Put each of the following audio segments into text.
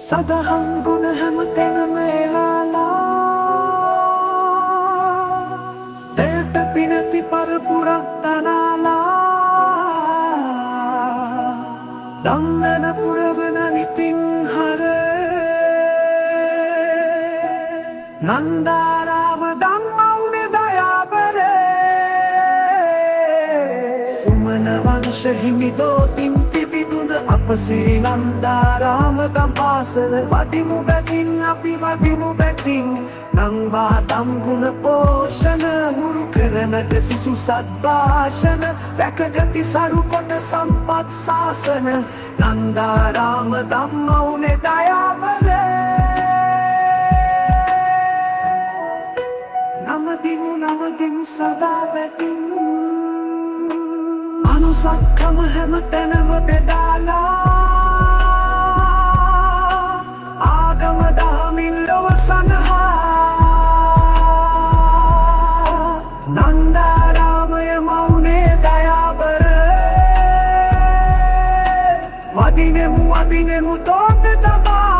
සදහම් ගුණ හැම තැනම එලාලා දෙයට පිනති පරපුරක් තනාලා දම්නන පුරවන නිතින් හර නන්දාරාම දම්මවුනේ දයාබරේ සුමන වංශ හිමිදෝතින් පිබිදුන අප සිරි නන්දාරාම ගම්පාසල වදිමු බැතින් අපි වදිමු බැතින් නංවා දම් ගුණ පෝෂණ හුරු කරනට සිසු සද්භාෂණ රැකගති සරු කොට සම්පත් ශාසන නන්දාරාම දම්මවුනේ දයාබරේ නමදිමු සදා බැතින් අනුසක්කම හැම තැනම බෙදාලා ආගම දහමින් ලොව සඳහා නන්දාරාමය මවුනේ දයාබර වදිනෙමු තෝත තබා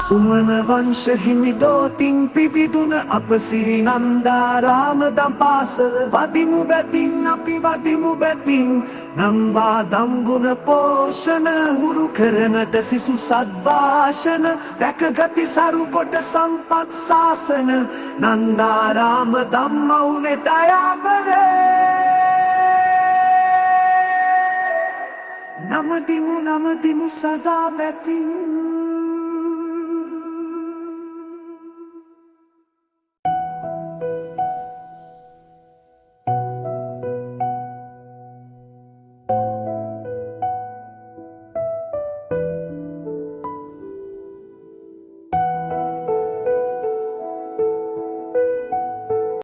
සුමන වංශ හිමිදෝතින් පිබිදුන අප සිරි නන්දාරාම දම්පාසල වදිමු බැතින් අපි වදිමු බැතින් නම්වා දම්ගුණ පෝෂණ හුරු කරනට සිසු සද්භාෂණ රැකගති සරු කොට සම්පත් ශාසන නන්දාරාම දම්මවුනේ දයාබරේ නමදිමු සදා බැතින්